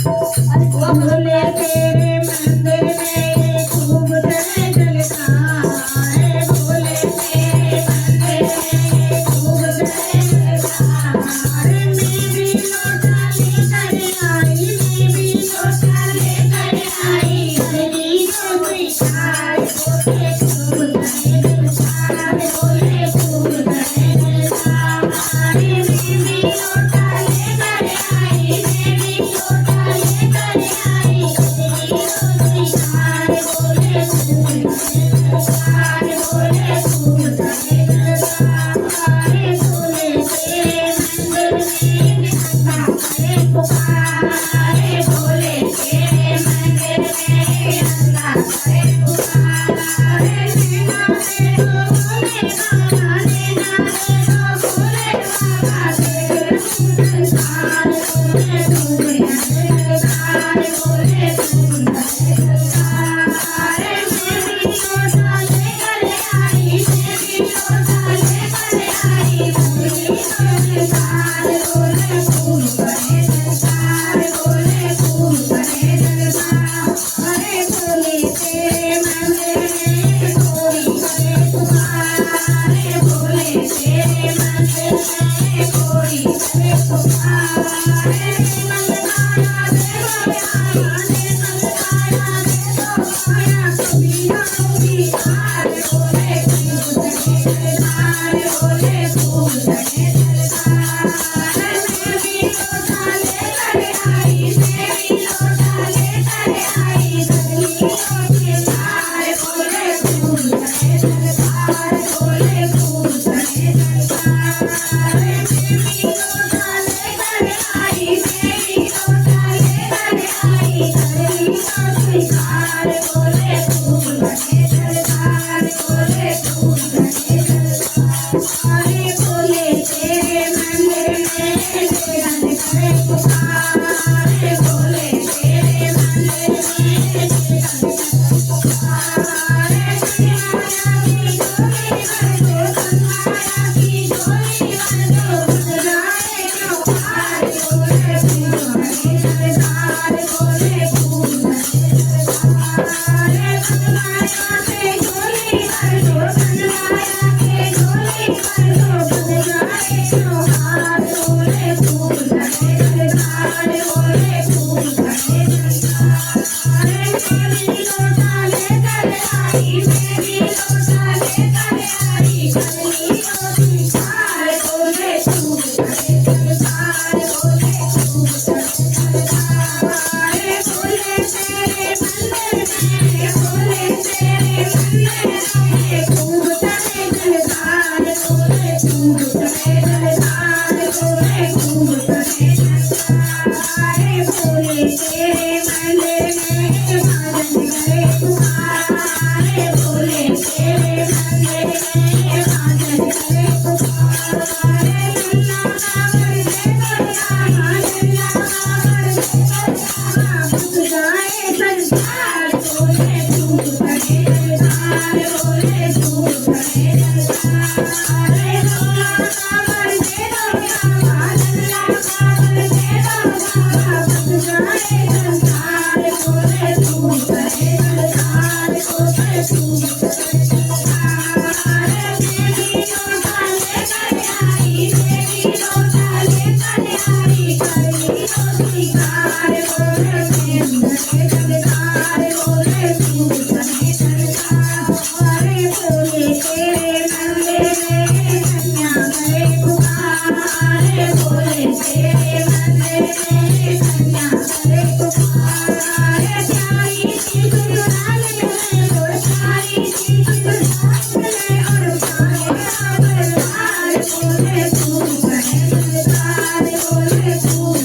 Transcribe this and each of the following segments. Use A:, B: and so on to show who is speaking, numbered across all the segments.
A: भोले तेरे मंदिर में खूब जल जलता है। भोले तेरे मंदिर में खूब जल जलता है। मैं भी लोटा लेकर आई, मैं भी लोटा लेकर आई। हरी गोपी चार भोले खूब जल जलता है। भोले खूब जल जलता है। मैं भी लोटा लेकर आई, मैं भी लोटा लेकर आई। हरी गोपी चार भोले खूब जल जलता है। भोले खूब जल जलता है। भोले तेरे मंदिर में अंधा करे पुकारे। भोले तेरे मंदिर में अंधा करे पुकारे। नैना दे दो भोले बाबा, नैना दे दो भोले बाबा। तेरे संसार भोले खूब जलता है। भोले खूब जलता है। मैं भी लोटा लेकर आई, मैं भी लोटा लेकर आई। हरी जलता है। भोले खूब जलता है। भोले खूब जलता है। भोले तेरे मंदिर में कोई करे पुकारे। भोले तेरे मंदिर में कोई करे पुकारे। मंगलाया देव आया ने, मंगलाया देव आया। कभी आऊंगी हार। भोले खूब जलता है। भोले खूब जलता है। मैं भी लोटा लेकर आई, मैं भी लोटा लेकर आई। हरी गोपी चार भोले खूब जलता है। भोले खूब जलता है। मैं भी लोटा लेकर आई, मैं भी लोटा लेकर आई। हरी गोपी चार भोले खूब जलता है। भोले खूब जलता है। भोले तेरे मंदिर में बेगन करे पुकारे। भोले तेरे मंदिर में बेगन करे पुकारे। कन्हैया की डोली भर दो, कन्हैया की डोली भर दो। बन जाए क्यों पार। भोले खूब जलता है। भोले खूब जलता है। कन्हैया के डोली भर दो, कन्हैया के डोली भर दो। बन जाए क्यों हार। भोले खूब जलता है। भोले खूब जलता है। मैं भी लोटा लेकर आई, मैं भी लोटा लेकर आई। हरी गोपी चार भोले खूब जलता है। भोले खूब जलता है। भोले तेरे मंदिर में, भोले तेरे मंदिर में खूब जलता है। भोले खूब जलता है। भोले खूब जलता है। भोले तेरे मंदिर में भजन करे पुकारे। भोले तेरे मंदिर में भजन करे पुकारे। नन्ना कांवर दे दो रामा, नन्ना कांवर दे दो रामा। बुझ जाए संसार। भोले खूब जलता है। भोले खूब जलता है। नन्ना कांवर दे दो रामा, नन्ना कांवर दे दो रामा। बुझ जाए संसार। भोले खूब जलता है। भोले खूब जलता है। मैं भी लोटा लेकर आई, मैं भी लोटा लेकर आई। हरी गोपी चार भोले खूब जलता है। भोले खूब जलता है। भोले तेरे मंदिर में कन्या करे पुकारे। भोले तेरे मंदिर में कन्या करे पुकारे। प्यारी सी गुलरान है और प्यारी सी गुलरान है और पाए आभरदार। भोले खूब जलता है। भोले खूब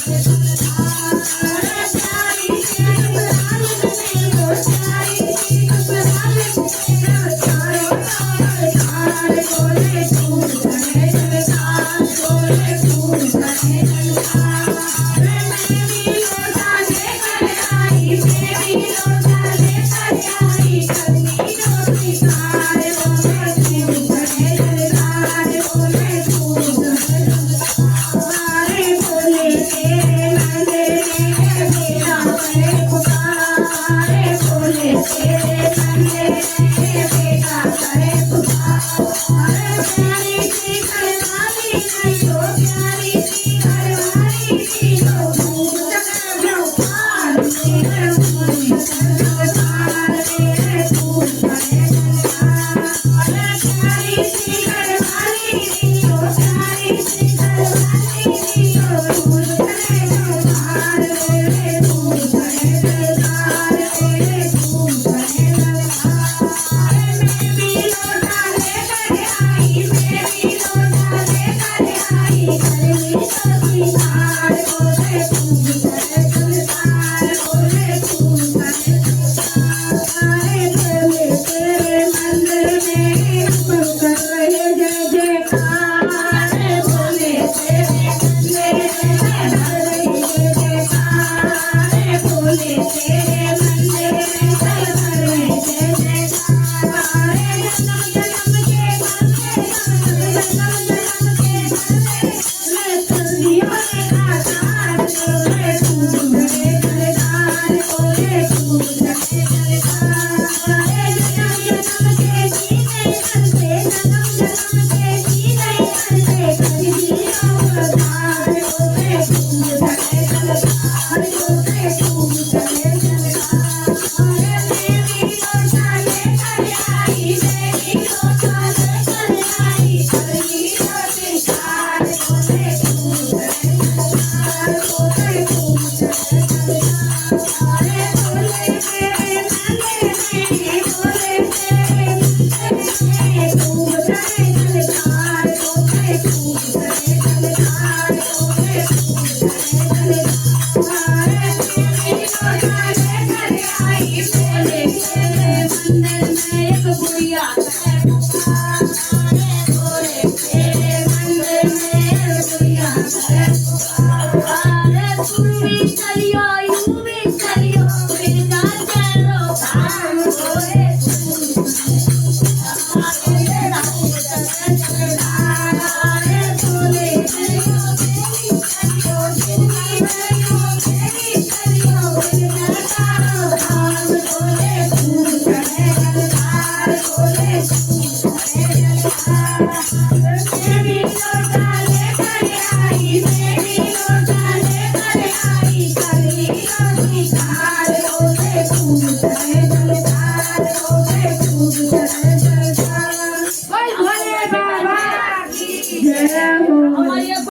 A: जलता है। प्यारी सी गुलरान है और प्यारी सी गुलरान है और पाए आभरदार। भोले खूब जलता है। भोले खूब जलता